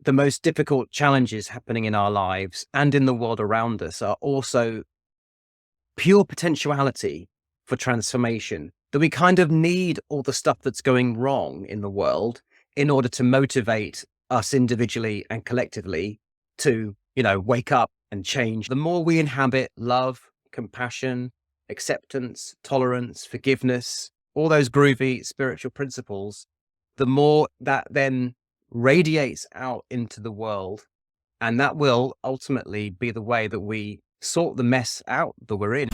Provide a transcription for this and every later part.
the most difficult challenges happening in our lives and in the world around us are also pure potentiality for transformation. That we kind of need all the stuff that's going wrong in the world in order to motivate us individually and collectively to, wake up and change. The more we inhabit love, compassion, acceptance, tolerance, forgiveness, all those groovy spiritual principles, the more that then radiates out into the world. And that will ultimately be the way that we sort the mess out that we're in.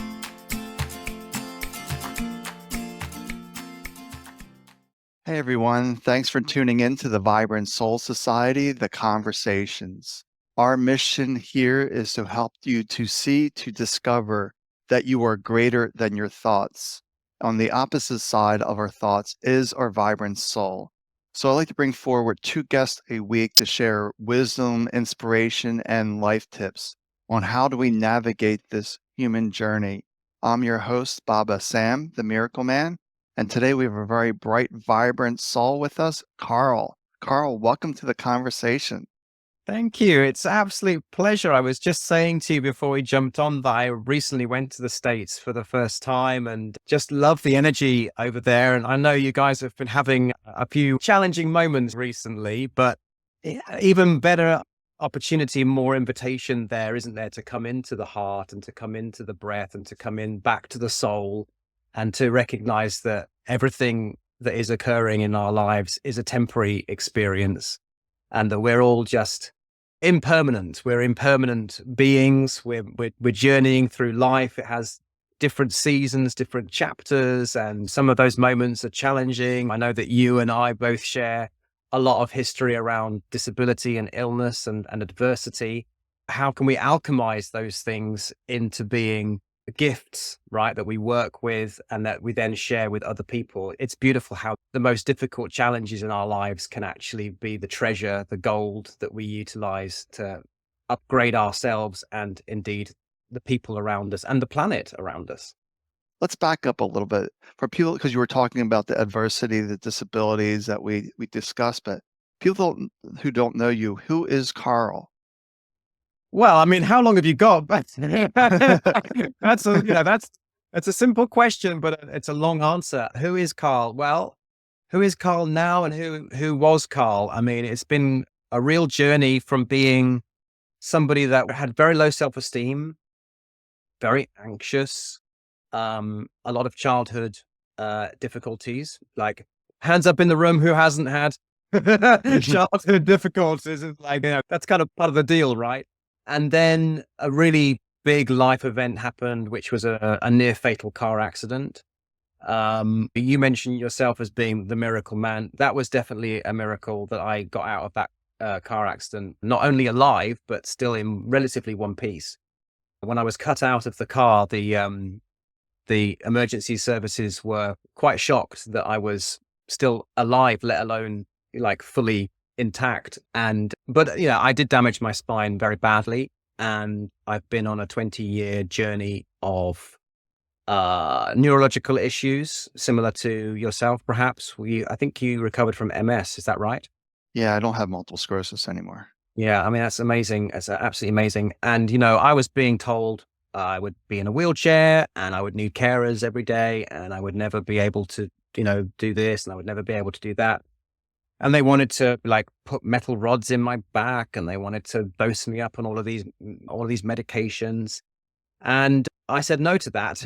Hey everyone, thanks for tuning in to the Vibrant Soul Society, The Conversations. Our mission here is to help you to discover that you are greater than your thoughts. On the opposite side of our thoughts is our vibrant soul. So I'd like to bring forward 2 guests a week to share wisdom, inspiration, and life tips on how do we navigate this human journey. I'm your host, Baba Sam, the Miracle Man. And today we have a very bright, vibrant soul with us, Karl. Karl, welcome to the conversation. Thank you. It's an absolute pleasure. I was just saying to you before we jumped on that I recently went to the States for the first time and just love the energy over there. And I know you guys have been having a few challenging moments recently, but even better opportunity, more invitation there, isn't there, to come into the heart and to come into the breath and to come in back to the soul and to recognize that everything that is occurring in our lives is a temporary experience and that we're all just impermanent. We're impermanent beings. We're journeying through life. It has different seasons, different chapters, and some of those moments are challenging. I know that you and I both share a lot of history around disability and illness and adversity. How can we alchemize those things into being gifts, right, that we work with and that we then share with other people? It's beautiful how the most difficult challenges in our lives can actually be the treasure, the gold that we utilize to upgrade ourselves and indeed the people around us and the planet around us. Let's back up a little bit for people, because you were talking about the adversity, the disabilities that we discussed, but people who don't know you, who is Karl? Well, I mean, how long have you got? That's a simple question, but it's a long answer. Who is Karl? Well, who is Karl now and who was Karl? I mean, it's been a real journey from being somebody that had very low self-esteem, very anxious, a lot of childhood difficulties, like hands up in the room who hasn't had childhood difficulties. It's like, that's kind of part of the deal, right? And then a really big life event happened, which was a near fatal car accident. You mentioned yourself as being the miracle man. That was definitely a miracle that I got out of that car accident, not only alive, but still in relatively one piece. When I was cut out of the car, the emergency services were quite shocked that I was still alive, let alone like fully intact. But I did damage my spine very badly. And I've been on a 20-year journey of neurological issues, similar to yourself, perhaps. I think you recovered from MS. Is that right? Yeah, I don't have multiple sclerosis anymore. Yeah, I mean, that's amazing. It's absolutely amazing. And, I was being told I would be in a wheelchair and I would need carers every day and I would never be able to, do this and I would never be able to do that. And they wanted to like put metal rods in my back and they wanted to dose me up on all of these medications. And I said no to that.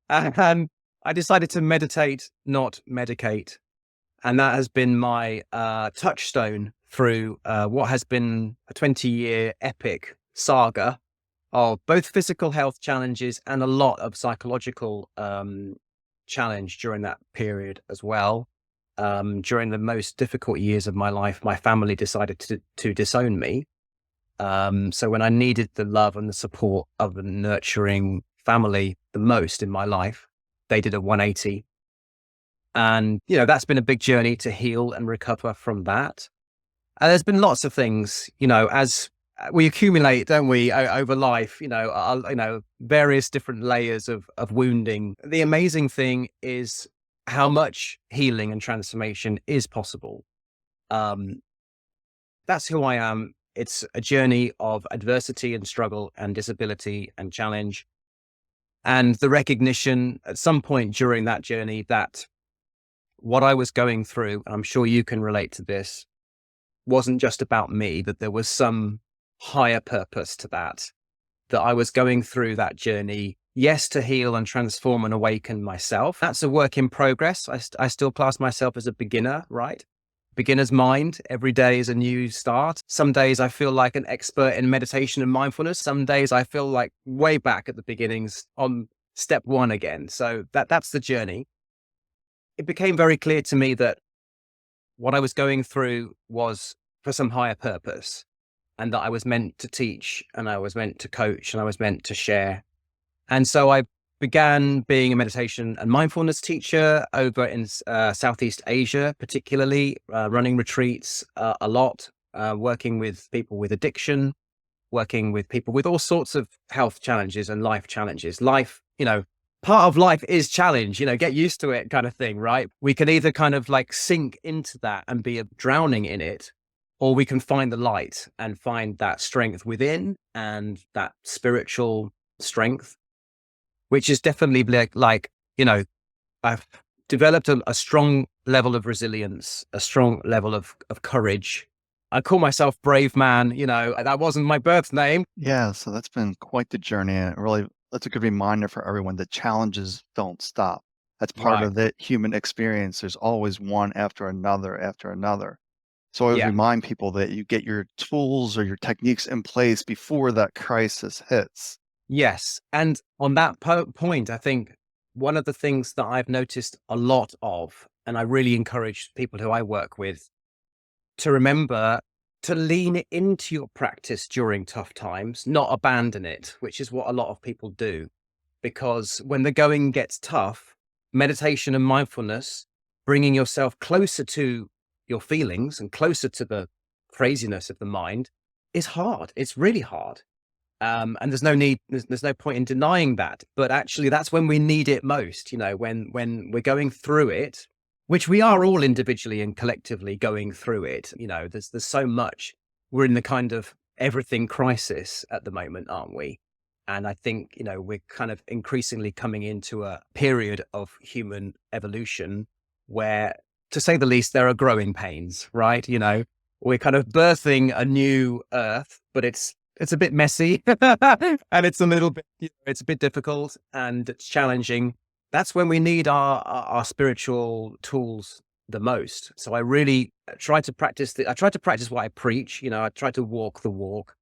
And I decided to meditate, not medicate. And that has been my touchstone through what has been a 20-year epic saga of both physical health challenges and a lot of psychological challenge during that period as well. During the most difficult years of my life, my family decided to disown me. So when I needed the love and the support of a nurturing family the most in my life, they did a 180. And, that's been a big journey to heal and recover from that. And there's been lots of things, as we accumulate, don't we, over life, various different layers of wounding. The amazing thing is how much healing and transformation is possible. That's who I am. It's a journey of adversity and struggle and disability and challenge. And the recognition at some point during that journey that what I was going through, I'm sure you can relate to this, wasn't just about me, that there was some higher purpose to that, that I was going through that journey, yes, to heal and transform and awaken myself. That's a work in progress. I still class myself as a beginner, right? Beginner's mind. Every day is a new start. Some days I feel like an expert in meditation and mindfulness. Some days I feel like way back at the beginnings on step one again. So that's the journey. It became very clear to me that what I was going through was for some higher purpose, and that I was meant to teach, and I was meant to coach, and I was meant to share. And so I began being a meditation and mindfulness teacher over in Southeast Asia, particularly running retreats a lot, working with people with addiction, working with people with all sorts of health challenges and life challenges. Life, part of life is challenge, get used to it kind of thing, right? We can either kind of like sink into that and be drowning in it, or we can find the light and find that strength within and that spiritual strength, which is definitely I've developed a strong level of resilience, a strong level of courage. I call myself Braveman, that wasn't my birth name. Yeah, so that's been quite the journey, and that's a good reminder for everyone that challenges don't stop. That's part Right. of the human experience. There's always one after another after another. So I always Yeah. remind people that you get your tools or your techniques in place before that crisis hits. Yes. And on that point, I think one of the things that I've noticed a lot of, and I really encourage people who I work with to remember to lean into your practice during tough times, not abandon it, which is what a lot of people do. Because when the going gets tough, meditation and mindfulness, bringing yourself closer to your feelings and closer to the craziness of the mind is hard. It's really hard. And there's no point in denying that. But actually, that's when we need it most, when we're going through it, which we are all individually and collectively going through it. There's so much. We're in the kind of everything crisis at the moment, aren't we? And I think, we're kind of increasingly coming into a period of human evolution where, to say the least, there are growing pains, right? We're kind of birthing a new earth, but it's a bit messy and it's a little bit, it's a bit difficult and it's challenging. That's when we need our spiritual tools the most. So I really try to practice what I preach. I try to walk the walk,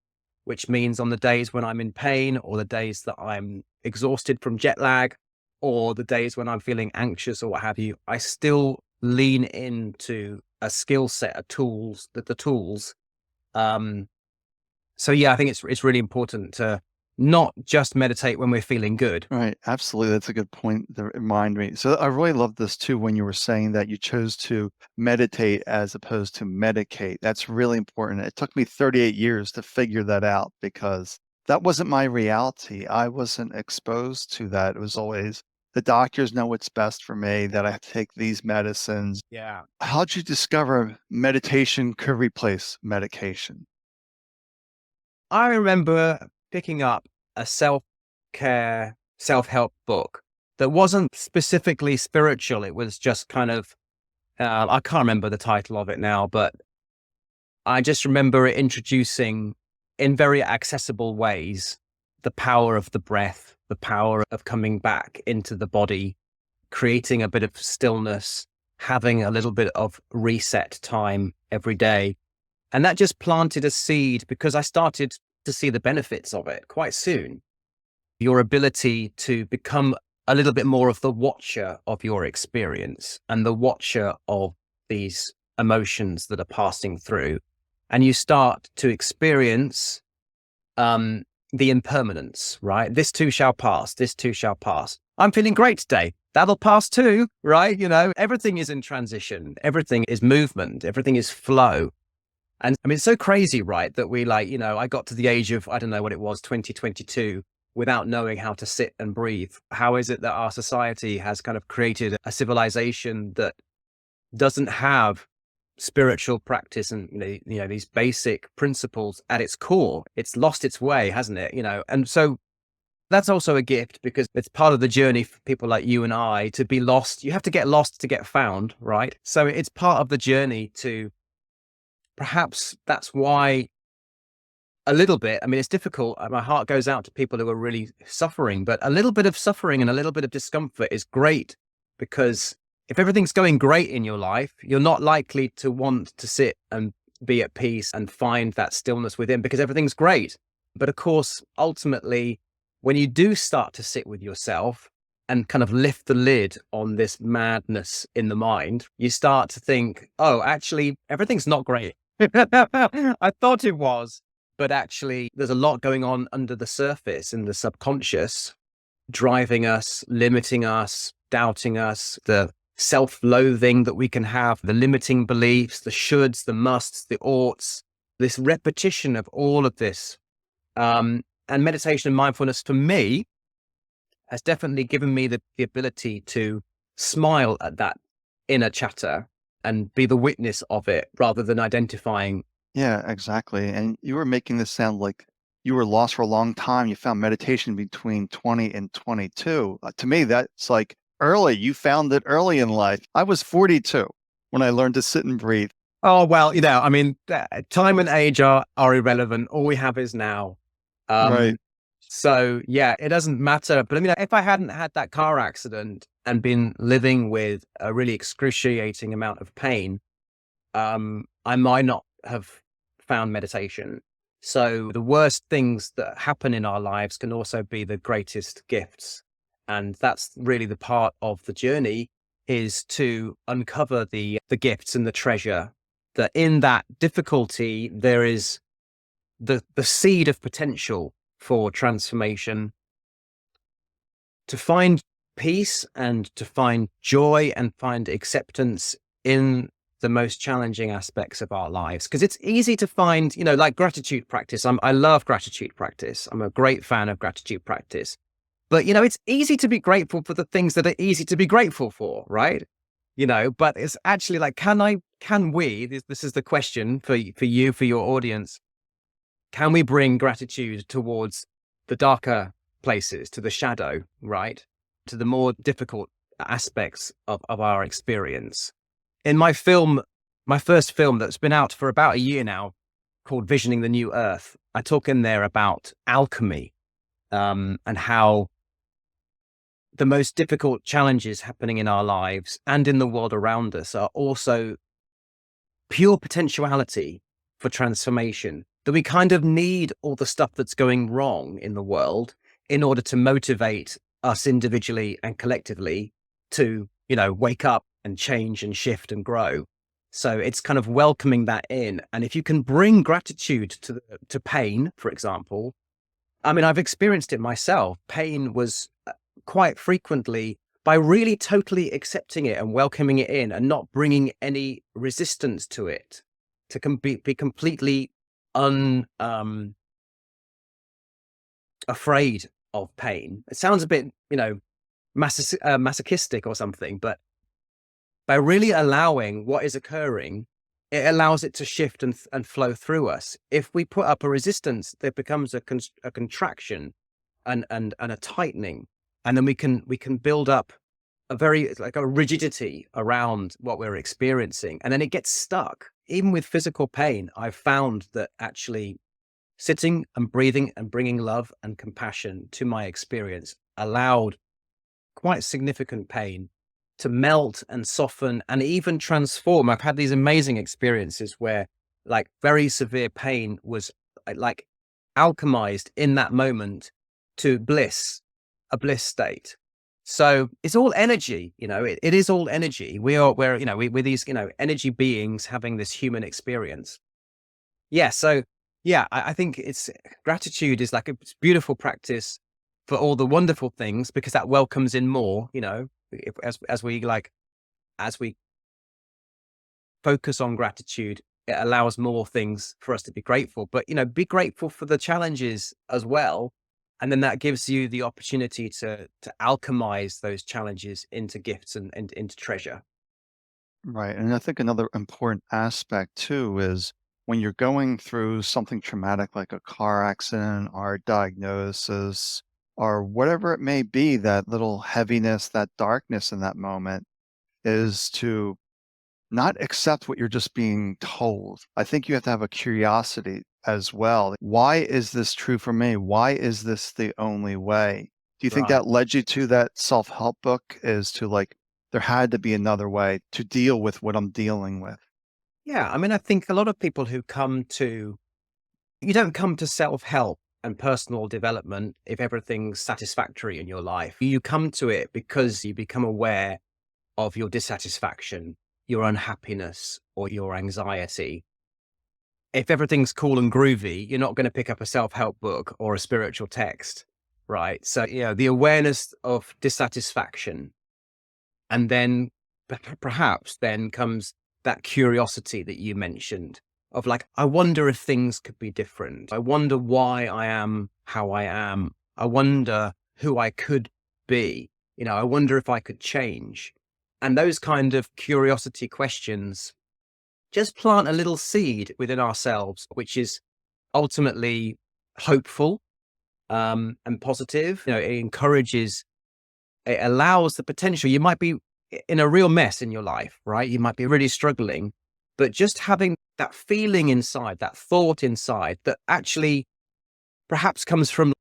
which means on the days when I'm in pain, or the days that I'm exhausted from jet lag, or the days when I'm feeling anxious or what have you, I still lean into a skill set of tools, the tools. So yeah, I think it's really important to not just meditate when we're feeling good. Right. Absolutely. That's a good point to remind me. So I really love this too when you were saying that you chose to meditate as opposed to medicate. That's really important. It took me 38 years to figure that out because that wasn't my reality. I wasn't exposed to that. It was always the doctors know what's best for me, that I have to take these medicines. Yeah. How'd you discover meditation could replace medication? I remember picking up a self-care, self-help book that wasn't specifically spiritual. It was just kind of, I can't remember the title of it now, but I just remember it introducing in very accessible ways the power of the breath, the power of coming back into the body, creating a bit of stillness, having a little bit of reset time every day. And that just planted a seed because I started to see the benefits of it quite soon. Your ability to become a little bit more of the watcher of your experience and the watcher of these emotions that are passing through. And you start to experience the impermanence, right? This too shall pass. This too shall pass. I'm feeling great today. That'll pass too, right? Everything is in transition. Everything is movement. Everything is flow. And I mean, it's so crazy, right? That I got to the age of, I don't know what it was, 2022, without knowing how to sit and breathe. How is it that our society has kind of created a civilization that doesn't have spiritual practice and these basic principles at its core, it's lost its way, hasn't it? And so that's also a gift, because it's part of the journey for people like you and I to be lost. You have to get lost to get found, right? So it's part of the journey to, perhaps that's why, a little bit, I mean, it's difficult. My heart goes out to people who are really suffering, but a little bit of suffering and a little bit of discomfort is great, because if everything's going great in your life, you're not likely to want to sit and be at peace and find that stillness within, because everything's great. But of course, ultimately, when you do start to sit with yourself and kind of lift the lid on this madness in the mind, you start to think, oh, actually, everything's not great. I thought it was. But actually, there's a lot going on under the surface in the subconscious, driving us, limiting us, doubting us, the self-loathing that we can have, the limiting beliefs, the shoulds, the musts, the oughts, this repetition of all of this. And meditation and mindfulness, for me, has definitely given me the ability to smile at that inner chatter and be the witness of it, rather than identifying. Yeah, exactly. And you were making this sound like you were lost for a long time. You found meditation between 20 and 22. To me, that's like early. You found it early in life. I was 42 when I learned to sit and breathe. Oh, well, I mean, time and age are irrelevant. All we have is now. Right. So yeah, it doesn't matter. But I mean, if I hadn't had that car accident and been living with a really excruciating amount of pain, I might not have found meditation. So the worst things that happen in our lives can also be the greatest gifts. And that's really the part of the journey, is to uncover the gifts and the treasure, that in that difficulty, there is the seed of potential for transformation, to find peace and to find joy and find acceptance in the most challenging aspects of our lives. Because it's easy to find, like gratitude practice. I love gratitude practice. I'm a great fan of gratitude practice. But, it's easy to be grateful for the things that are easy to be grateful for, right? But it's actually like, this is the question for you, for your audience. Can we bring gratitude towards the darker places, to the shadow, right? To the more difficult aspects of our experience? In my first film that's been out for about a year now, called Visioning the New Earth, I talk in there about alchemy, and how the most difficult challenges happening in our lives and in the world around us are also pure potentiality for transformation. That we kind of need all the stuff that's going wrong in the world in order to motivate us individually and collectively to, wake up and change and shift and grow. So it's kind of welcoming that in. And if you can bring gratitude to pain, for example, I mean, I've experienced it myself. Pain was quite frequently, by really totally accepting it and welcoming it in and not bringing any resistance to it, to be completely afraid of pain. It sounds a bit, masochistic or something, but by really allowing what is occurring, it allows it to shift and flow through us. If we put up a resistance, there becomes a contraction and a tightening, and then we can build up a rigidity around what we're experiencing, and then it gets stuck. Even with physical pain, I've found that actually sitting and breathing and bringing love and compassion to my experience allowed quite significant pain to melt and soften and even transform. I've had these amazing experiences where, like, very severe pain was like alchemized in that moment to bliss, a bliss state. So it's all energy, it is all energy. We're these, energy beings having this human experience. Yeah. So yeah, I think gratitude is like a beautiful practice for all the wonderful things, because that welcomes in more, as we focus on gratitude, it allows more things for us to be grateful, but, be grateful for the challenges as well. And then that gives you the opportunity to alchemize those challenges into gifts and into treasure. Right. And I think another important aspect too is when you're going through something traumatic like a car accident or a diagnosis or whatever it may be, that little heaviness, that darkness in that moment is to not accept what you're just being told. I think you have to have a curiosity as well. Why is this true for me? Why is this the only way? Do you think Right. that led you to that self-help book is to like, there had to be another way to deal with what I'm dealing with? Yeah. I mean, I think a lot of people who come to, you don't come to self help and personal development if everything's satisfactory in your life. You come to it because you become aware of your dissatisfaction, your unhappiness, or your anxiety. If everything's cool and groovy, you're not going to pick up a self help book or a spiritual text, right? So, the awareness of dissatisfaction. And then perhaps then comes that curiosity that you mentioned of like, I wonder if things could be different. I wonder why I am how I am. I wonder who I could be. I wonder if I could change. And those kind of curiosity questions just plant a little seed within ourselves, which is ultimately hopeful and positive. It allows the potential. You might be in a real mess in your life, right? You might be really struggling, but just having that feeling inside, that thought inside that actually perhaps comes from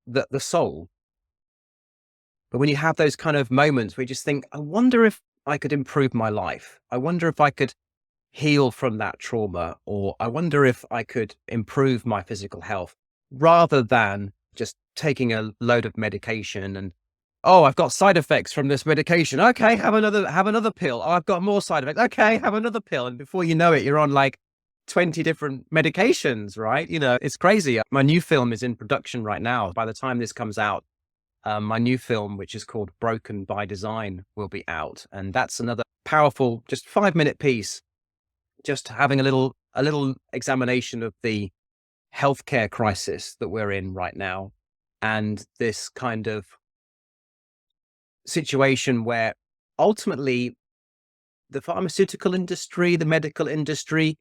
the soul. But when you have those kind of moments where you just think, I wonder if I could improve my life. I wonder if I could heal from that trauma, or I wonder if I could improve my physical health rather than just taking a load of medication and, oh, I've got side effects from this medication. Okay, have another pill. Oh, I've got more side effects. Okay, have another pill. And before you know it, you're on like 20 different medications, right? It's crazy. My new film is in production right now. By the time this comes out, my new film, which is called Broken by Design, will be out. And that's another powerful, just 5-minute piece, just having a little examination of the healthcare crisis that we're in right now, and this kind of situation where ultimately the pharmaceutical industry, the medical industry,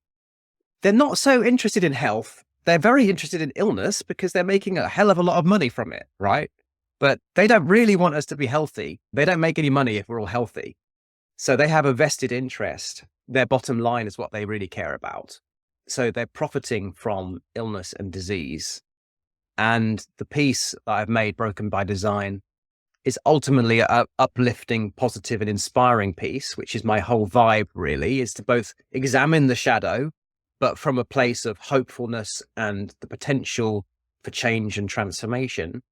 they're not so interested in health. They're very interested in illness because they're making a hell of a lot of money from it, right? But they don't really want us to be healthy. They don't make any money if we're all healthy. So they have a vested interest. Their bottom line is what they really care about. So they're profiting from illness and disease. And the piece that I've made, Broken by Design, is ultimately a uplifting, positive, and inspiring piece, which is my whole vibe really, is to both examine the shadow, but from a place of hopefulness and the potential for change and transformation.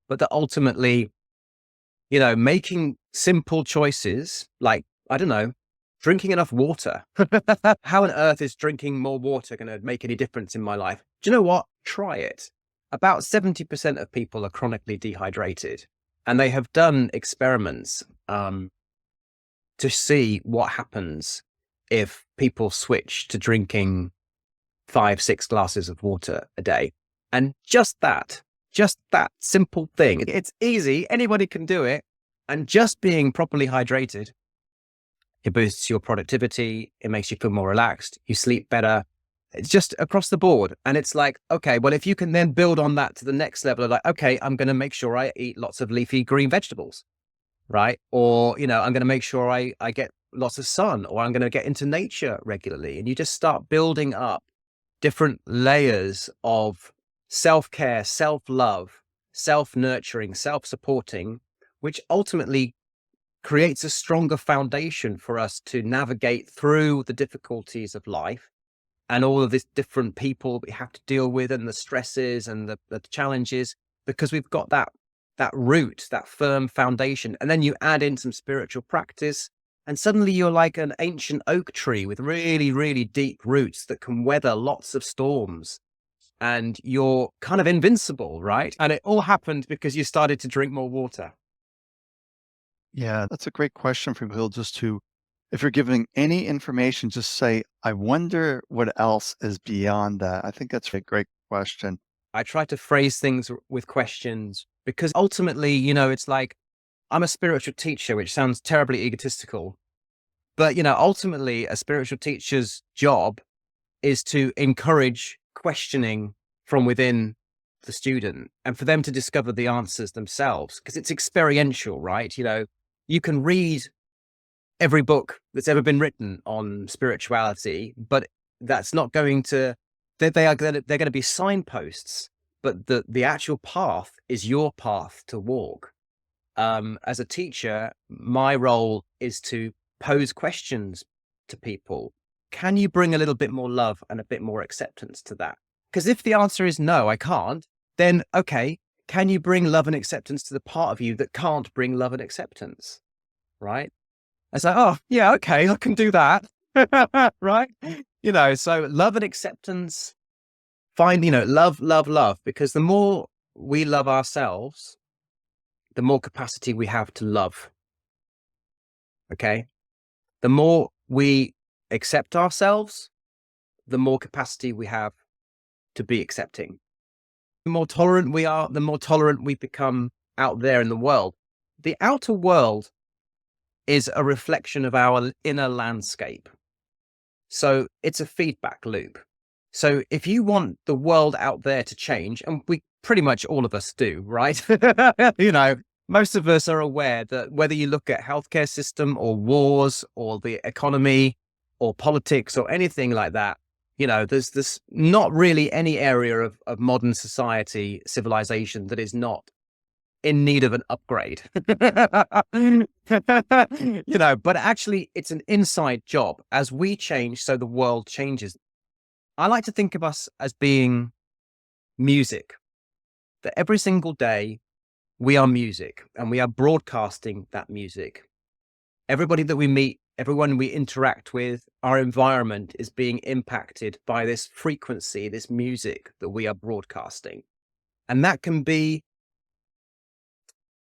But that ultimately, making simple choices like, I don't know, drinking enough water. How on earth is drinking more water going to make any difference in my life? Do you know what? Try it. About 70% of people are chronically dehydrated, and they have done experiments to see what happens if people switch to drinking 5, 6 glasses of water a day. And just that simple thing. It's easy. Anybody can do it. And just being properly hydrated, it boosts your productivity. It makes you feel more relaxed. You sleep better. It's just across the board. And it's like, okay, well, if you can then build on that to the next level of like, okay, I'm going to make sure I eat lots of leafy green vegetables, right? Or, I'm going to make sure I get lots of sun, or I'm going to get into nature regularly. And you just start building up different layers of self-care, self-love, self-nurturing, self-supporting, which ultimately creates a stronger foundation for us to navigate through the difficulties of life and all of these different people we have to deal with, and the stresses and the challenges, because we've got that root, that firm foundation. And then you add in some spiritual practice, and suddenly you're like an ancient oak tree with really, really deep roots that can weather lots of storms. And you're kind of invincible, right? And it all happened because you started to drink more water. Yeah, that's a great question for people just to, if you're giving any information, just say, I wonder what else is beyond that. I think that's a great question. I try to phrase things with questions because ultimately, it's like I'm a spiritual teacher, which sounds terribly egotistical, But, ultimately a spiritual teacher's job is to encourage questioning from within the student and for them to discover the answers themselves, because it's experiential, right? You can read every book that's ever been written on spirituality, but that's not going to, they're going to be signposts, but the actual path is your path to walk. As a teacher, my role is to pose questions to people. Can you bring a little bit more love and a bit more acceptance to that? Because if the answer is no, I can't, then okay, can you bring love and acceptance to the part of you that can't bring love and acceptance? Right? It's like, oh, yeah, okay, I can do that. Right? So love and acceptance, love, love, love, because the more we love ourselves, the more capacity we have to love. Okay. The more we accept ourselves, the more capacity we have to be accepting. The more tolerant we are, the more tolerant we become out there in the world. The outer world is a reflection of our inner landscape. So it's a feedback loop. So if you want the world out there to change, and we pretty much all of us do, right? Most of us are aware that whether you look at healthcare system or wars or the economy or politics or anything like that, there's not really any area of modern society, civilization that is not in need of an upgrade. But actually it's an inside job. As we change, so the world changes. I like to think of us as being music, that every single day we are music and we are broadcasting that music. Everybody that we meet, everyone we interact with, our environment is being impacted by this frequency, this music that we are broadcasting. And that can be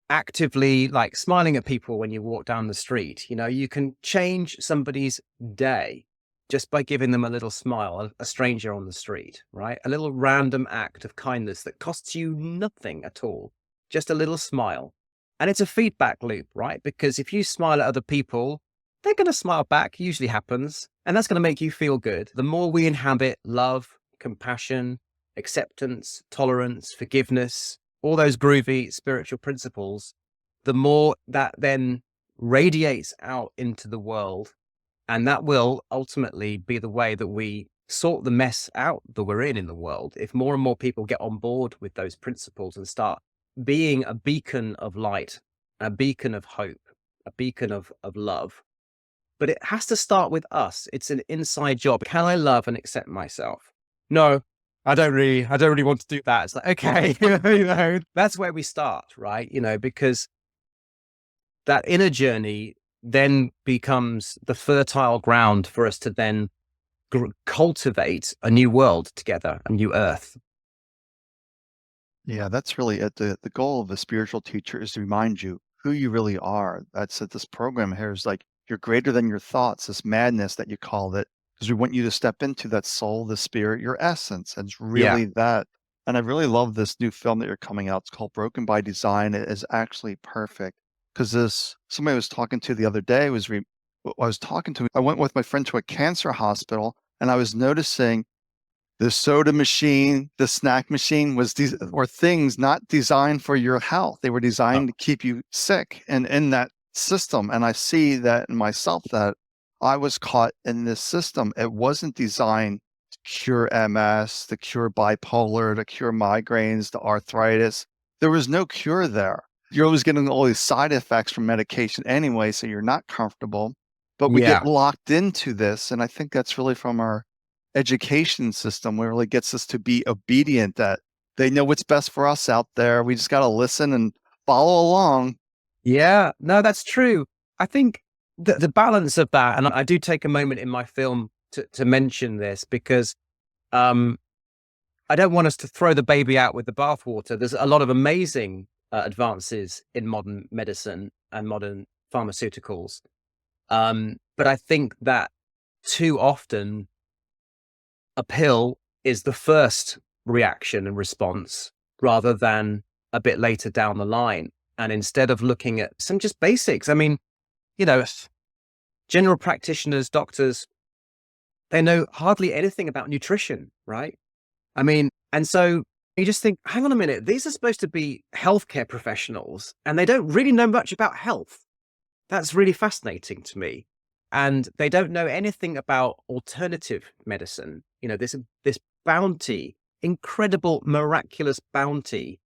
actively like smiling at people when you walk down the street. You can change somebody's day just by giving them a little smile, a stranger on the street, right? A little random act of kindness that costs you nothing at all, just a little smile. And it's a feedback loop, right? Because if you smile at other people, they're going to smile back, usually happens, and that's going to make you feel good. The more we inhabit love, compassion, acceptance, tolerance, forgiveness, all those groovy spiritual principles, the more that then radiates out into the world. And that will ultimately be the way that we sort the mess out that we're in the world. If more and more people get on board with those principles and start being a beacon of light, a beacon of hope, a beacon of love. But it has to start with us. It's an inside job. Can I love and accept myself? No, I don't really want to do that. It's like, okay, that's where we start, right? Because that inner journey then becomes the fertile ground for us to then cultivate a new world together, a new earth. Yeah, that's really it. The goal of a spiritual teacher is to remind you who you really are. That's it. This program here is like you're greater than your thoughts, this madness that you called it, because we want you to step into that soul, the spirit, your essence. And it's Yeah. really that. And I really love this new film that you're coming out. It's called Broken by Design. It is actually perfect because somebody I was talking to the other day I was talking to. I went with my friend to a cancer hospital, and I was noticing the soda machine, the snack machine were things not designed for your health. They were Oh, designed to keep you sick and in that system. And I see that in myself that I was caught in this system. It wasn't designed to cure MS, to cure bipolar, to cure migraines, to arthritis. There was no cure there. You're always getting all these side effects from medication anyway, so you're not comfortable. But we get yeah. locked into this. And I think that's really from our education system where it really gets us to be obedient, that they know what's best for us out there. We just got to listen and follow along. Yeah. No, that's true. I think the balance of that, and I do take a moment in my film to mention this because um, I don't want us to throw the baby out with the bathwater. There's a lot of amazing advances in modern medicine and modern pharmaceuticals. But I think that too often a pill is the first reaction and response rather than a bit later down the line. And instead of looking at some just basics, I mean, you know, general practitioners, doctors, they know hardly anything about nutrition, right? I mean, and so you just think, hang on a minute, these are supposed to be healthcare professionals and they don't really know much about health. That's really fascinating to me. And they don't know anything about alternative medicine. This bounty, incredible, miraculous bounty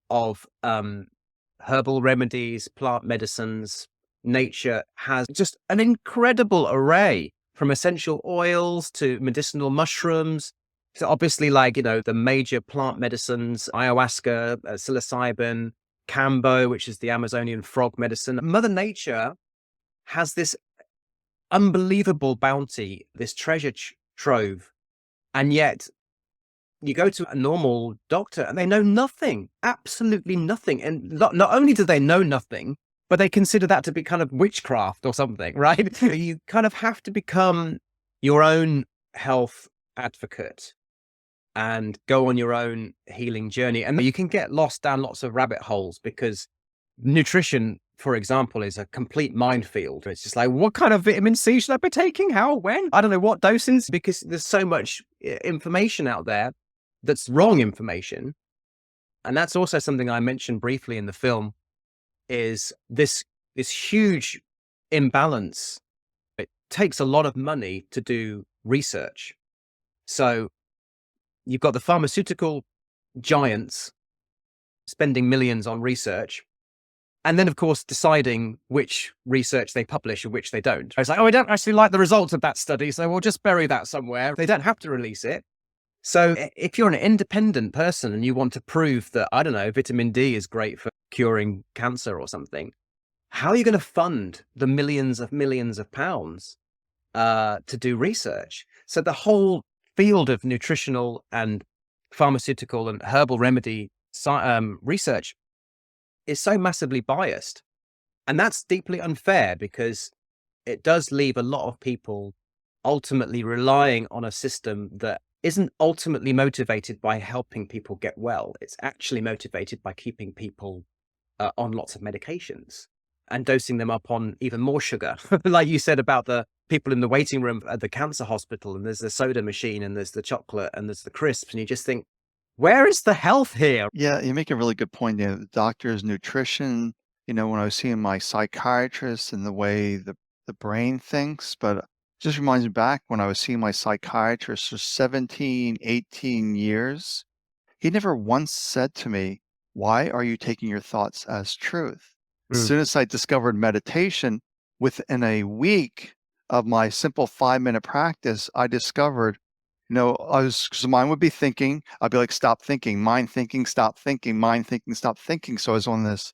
of herbal remedies, plant medicines. Nature has just an incredible array, from essential oils to medicinal mushrooms. So obviously, the major plant medicines, ayahuasca, psilocybin, Cambo, which is the Amazonian frog medicine. Mother Nature has this unbelievable bounty, this treasure trove. And yet you go to a normal doctor and they know nothing, absolutely nothing. And not only do they know nothing, but they consider that to be kind of witchcraft or something, right? You kind of have to become your own health advocate and go on your own healing journey. And you can get lost down lots of rabbit holes because nutrition, for example, is a complete minefield. It's just like, what kind of vitamin C should I be taking? How? When? I don't know what doses, because there's so much information out there that's wrong information. And that's also something I mentioned briefly in the film, is this huge imbalance. It takes a lot of money to do research. So you've got the pharmaceutical giants spending millions on research, and then, of course, deciding which research they publish and which they don't. It's like, oh, I don't actually like the results of that study, so we'll just bury that somewhere. They don't have to release it. So if you're an independent person and you want to prove that, I don't know, vitamin D is great for curing cancer or something, how are you going to fund the millions of pounds to do research? So the whole field of nutritional and pharmaceutical and herbal remedy research is so massively biased. And that's deeply unfair, because it does leave a lot of people ultimately relying on a system that isn't ultimately motivated by helping people get well. It's actually motivated by keeping people on lots of medications and dosing them up on even more sugar. Like you said about the people in the waiting room at the cancer hospital, and there's the soda machine and there's the chocolate and there's the crisps. And you just think, where is the health here? Yeah, you make a really good point. The doctor's nutrition, when I was seeing my psychiatrist and the way the brain thinks, but it just reminds me back when I was seeing my psychiatrist for 17, 18 years, he never once said to me, why are you taking your thoughts as truth? As soon as I discovered meditation, within a week of my simple 5-minute practice, I discovered, because mine would be thinking, I'd be like, stop thinking, mind thinking, stop thinking, mind thinking, stop thinking. So I was on this,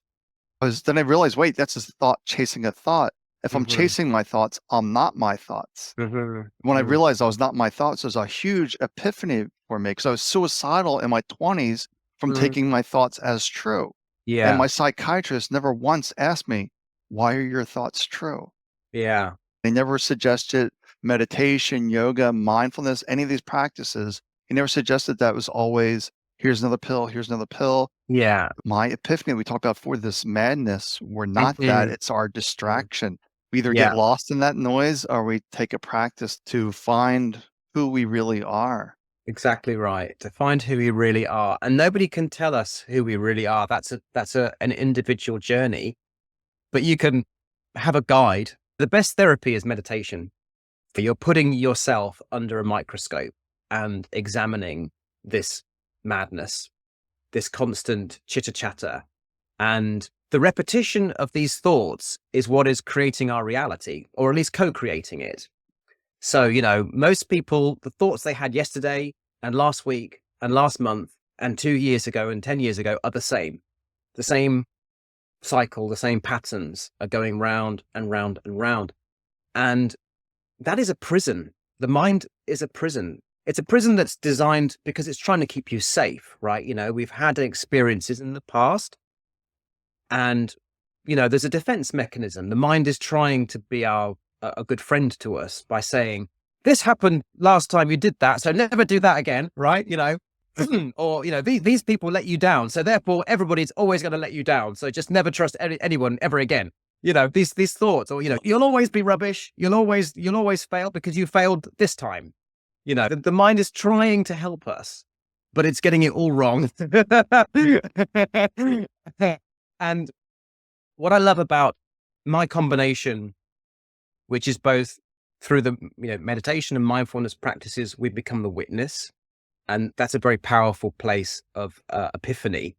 then I realized, wait, that's a thought chasing a thought. If I'm chasing my thoughts, I'm not my thoughts. When I realized I was not my thoughts, it was a huge epiphany for me, because I was suicidal in my 20s from taking my thoughts as true. Yeah. And my psychiatrist never once asked me, why are your thoughts true? Yeah. They never suggested meditation, yoga, mindfulness, any of these practices. He never suggested that. It was always, here's another pill, here's another pill. Yeah. My epiphany, we talked about before, this madness, we're not that, it's our distraction. We either get lost in that noise, or we take a practice to find who we really are. Exactly right. To find who we really are. And nobody can tell us who we really are. That's an individual journey, but you can have a guide. The best therapy is meditation. You're putting yourself under a microscope and examining this madness, this constant chitter chatter. And the repetition of these thoughts is what is creating our reality, or at least co-creating it. So, most people, the thoughts they had yesterday and last week and last month and 2 years ago and 10 years ago are the same. The same cycle, the same patterns are going round and round and round. And that is a prison. The mind is a prison. It's a prison that's designed because it's trying to keep you safe, right? We've had experiences in the past, and, there's a defense mechanism. The mind is trying to be a good friend to us by saying, this happened last time you did that, so never do that again, right? Or, these people let you down, so therefore everybody's always going to let you down. So just never trust anyone ever again. these thoughts, or, you'll always be rubbish. You'll always fail because you failed this time. The mind is trying to help us, but it's getting it all wrong. And what I love about my combination, which is both through the meditation and mindfulness practices, we become the witness. And that's a very powerful place of epiphany,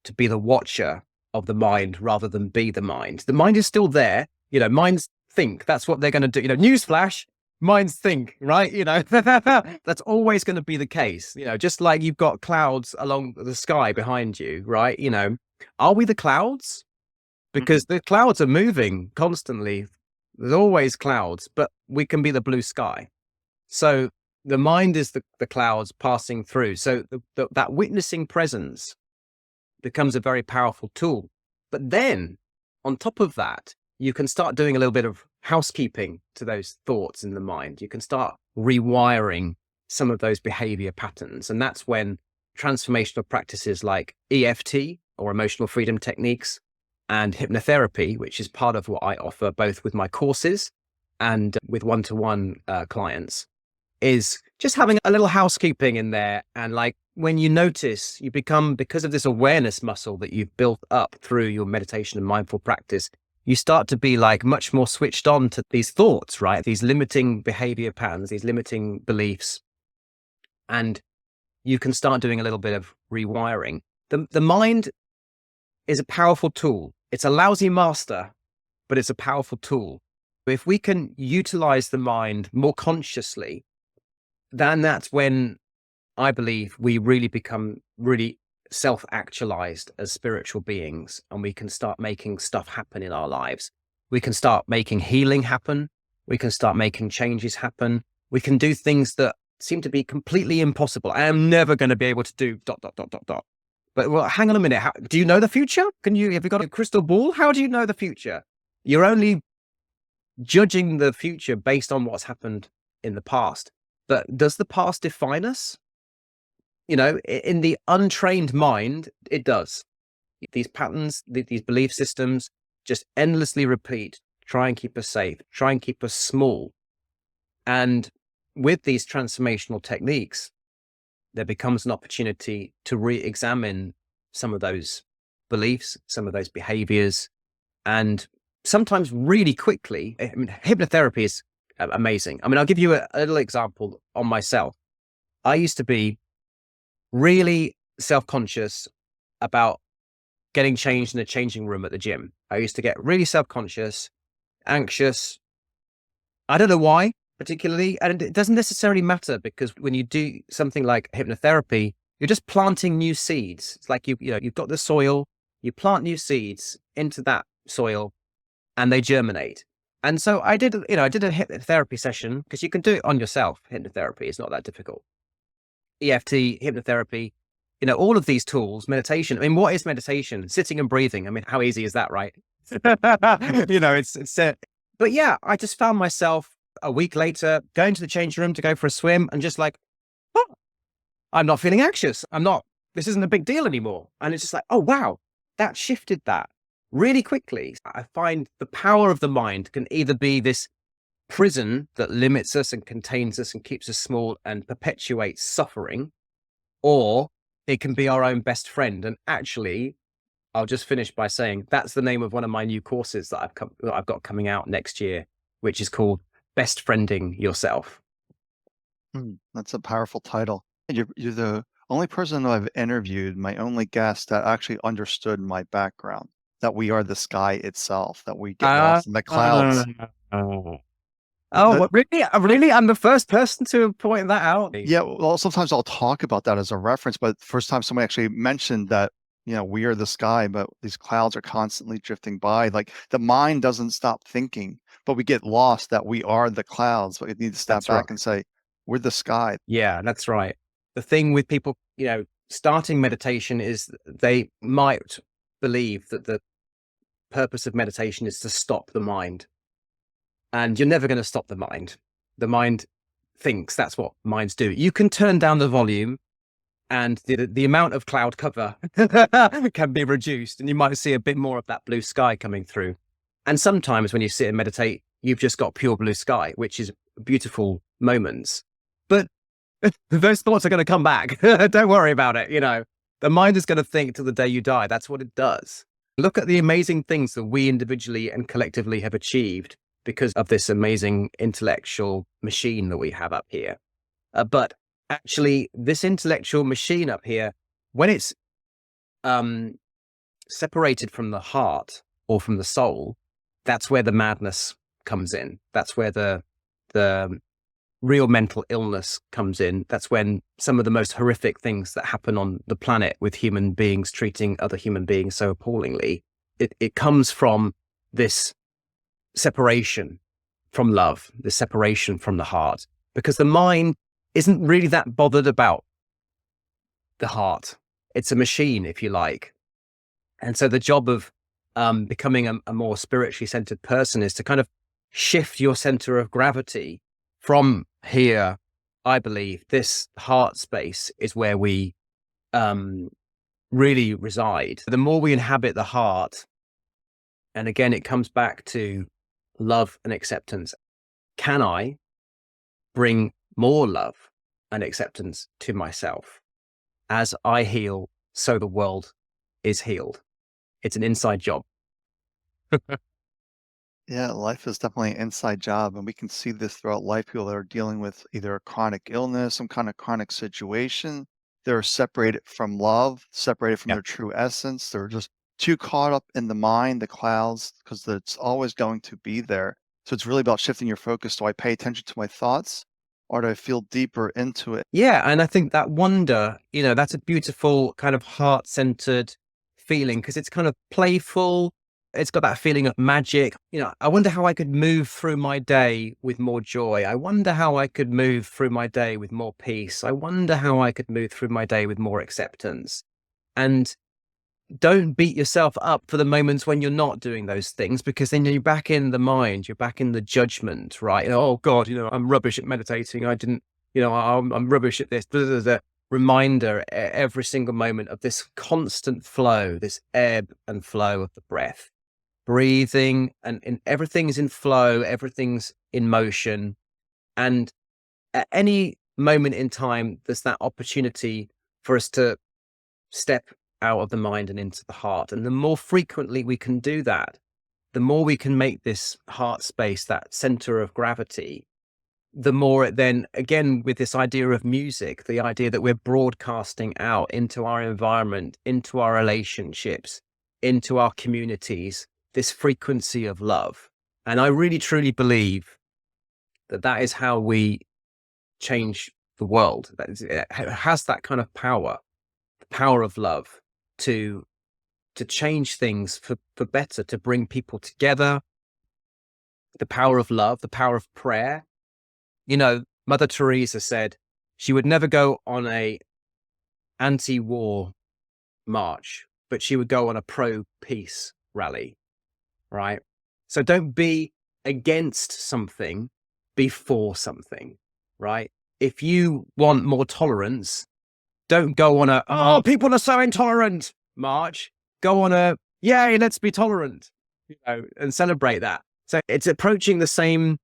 to be the watcher of the mind rather than be the mind. The mind is still there. Minds think. That's what they're going to do. Newsflash, minds think, right? That's always going to be the case. Just like you've got clouds along the sky behind you, right? Are we the clouds? Because the clouds are moving constantly. There's always clouds, but we can be the blue sky. So the mind is the clouds passing through. So that witnessing presence becomes a very powerful tool. But then on top of that, you can start doing a little bit of housekeeping to those thoughts in the mind. You can start rewiring some of those behavior patterns. And that's when transformational practices like EFT, or emotional freedom techniques, and hypnotherapy, which is part of what I offer both with my courses and with one-to-one clients, is just having a little housekeeping in there. And like, when you notice, you become, because of this awareness muscle that you've built up through your meditation and mindful practice, you start to be like much more switched on to these thoughts, right? These limiting behavior patterns, these limiting beliefs. And you can start doing a little bit of rewiring. The mind is a powerful tool. It's a lousy master, but it's a powerful tool. If we can utilize the mind more consciously, then that's when I believe we really become really self-actualized as spiritual beings, and we can start making stuff happen in our lives. We can start making healing happen. We can start making changes happen. We can do things that seem to be completely impossible. I am never going to be able to do ... But well, hang on a minute. Do you know the future? Have you got a crystal ball? How do you know the future? You're only judging the future based on what's happened in the past. But does the past define us? In the untrained mind, it does. These patterns, these belief systems just endlessly repeat, try and keep us safe, try and keep us small. And with these transformational techniques, there becomes an opportunity to re-examine some of those beliefs, some of those behaviors, and sometimes really quickly. I mean, hypnotherapy is amazing. I mean, I'll give you a little example on myself. I used to be really self-conscious about getting changed in a changing room at the gym. I used to get really self-conscious, anxious. I don't know why particularly. And it doesn't necessarily matter, because when you do something like hypnotherapy, you're just planting new seeds. It's like, you've got the soil, you plant new seeds into that soil and they germinate. And so I did a hypnotherapy session, because you can do it on yourself. Hypnotherapy is not that difficult. EFT, hypnotherapy, all of these tools, meditation. I mean, what is meditation? Sitting and breathing. I mean, how easy is that, right? But yeah, I just found myself a week later going to the change room to go for a swim, and just like, oh, I'm not feeling anxious. This isn't a big deal anymore. And it's just like, oh, wow, that shifted that really quickly. I find the power of the mind can either be this prison that limits us and contains us and keeps us small and perpetuates suffering, or it can be our own best friend. And actually, I'll just finish by saying that's the name of one of my new courses that I've got coming out next year, which is called Best Friending Yourself. That's a powerful title. You're the only person that I've interviewed, my only guest, that actually understood my background, that we are the sky itself, that we get lost in the clouds. Really? Really? I'm the first person to point that out. Yeah, well, sometimes I'll talk about that as a reference, but the first time somebody actually mentioned that, we are the sky, but these clouds are constantly drifting by. Like, the mind doesn't stop thinking, but we get lost that we are the clouds. But we need to step back and say, we're the sky. Yeah, that's right. The thing with people, starting meditation is they might believe that the purpose of meditation is to stop the mind. And you're never going to stop the mind. The mind thinks. That's what minds do. You can turn down the volume, and the amount of cloud cover can be reduced, and you might see a bit more of that blue sky coming through. And sometimes when you sit and meditate, you've just got pure blue sky, which is beautiful moments. But those thoughts are going to come back. Don't worry about it. The mind is going to think till the day you die. That's what it does. Look at the amazing things that we individually and collectively have achieved because of this amazing intellectual machine that we have up here. But actually, this intellectual machine up here, when it's separated from the heart or from the soul, that's where the madness comes in. That's where the real mental illness comes in. That's when some of the most horrific things that happen on the planet with human beings treating other human beings so appallingly, it comes from this separation from love, this separation from the heart, because the mind isn't really that bothered about the heart. It's a machine, if you like. And so the job of becoming a more spiritually centered person is to kind of shift your center of gravity from here. I believe this heart space is where we really reside. The more we inhabit the heart, and again, it comes back to love and acceptance. Can I bring more love and acceptance to myself? As I heal, so the world is healed. It's an inside job. Yeah, life is definitely an inside job, and we can see this throughout life. People that are dealing with either a chronic illness, some kind of chronic situation, they're separated from love, separated from Yeah. their true essence. They're just too caught up in the mind, the clouds, because it's always going to be there. So it's really about shifting your focus. Do I pay attention to my thoughts, or do I feel deeper into it? Yeah. And I think that wonder, that's a beautiful kind of heart-centered feeling because it's kind of playful. It's got that feeling of magic. I wonder how I could move through my day with more joy. I wonder how I could move through my day with more peace. I wonder how I could move through my day with more acceptance. And don't beat yourself up for the moments when you're not doing those things, because then you're back in the mind, you're back in the judgment, right? Oh God, I'm rubbish at meditating. I didn't, I'm rubbish at this. The reminder every single moment of this constant flow, this ebb and flow of the breath. Breathing and everything's in flow, everything's in motion. And at any moment in time, there's that opportunity for us to step out of the mind and into the heart. And the more frequently we can do that, the more we can make this heart space, that center of gravity, the more it then, again, with this idea of music, the idea that we're broadcasting out into our environment, into our relationships, into our communities, this frequency of love. And I really, truly believe that is how we change the world. It has that kind of power, the power of love to change things for better, to bring people together, the power of love, the power of prayer. Mother Teresa said she would never go on a anti-war march, but she would go on a pro-peace rally. Right? So don't be against something, be for something, right? If you want more tolerance, don't go on oh, people are so intolerant march. Go on yay, let's be tolerant, and celebrate that. So it's approaching the same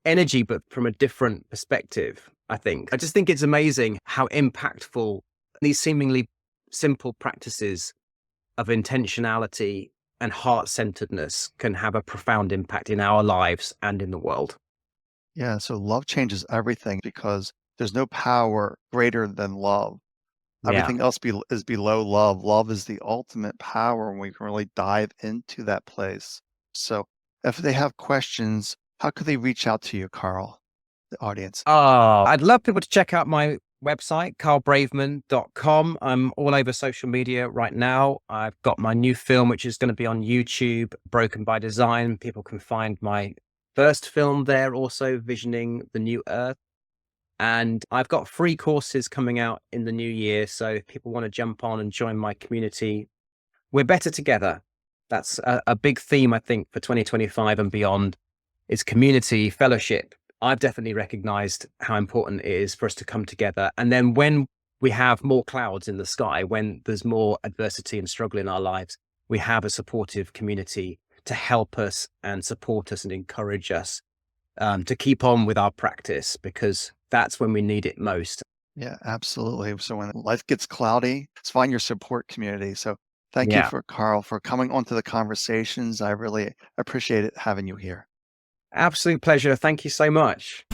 energy, but from a different perspective, I think. I just think it's amazing how impactful these seemingly simple practices of intentionality and heart-centeredness can have a profound impact in our lives and in the world. Yeah, so love changes everything because there's no power greater than love. Yeah. Everything else is below love. Love is the ultimate power, and we can really dive into that place. So if they have questions, how could they reach out to you, Karl, the audience? Oh, I'd love people to check out my website, karlbraveman.com. I'm all over social media right now. I've got my new film, which is going to be on YouTube, Broken by Design. People can find my first film there, also Visioning the New Earth. And I've got free courses coming out in the new year. So if people want to jump on and join my community, we're better together. That's a big theme, I think, for 2025 and beyond, is community, fellowship. I've definitely recognized how important it is for us to come together. And then when we have more clouds in the sky, when there's more adversity and struggle in our lives, we have a supportive community to help us and support us and encourage us to keep on with our practice, because that's when we need it most. Yeah, absolutely. So when life gets cloudy, find your support community. So thank you Yeah, for Carl for coming onto the conversations. I really appreciate it having you here. absolute pleasure. Thank you so much.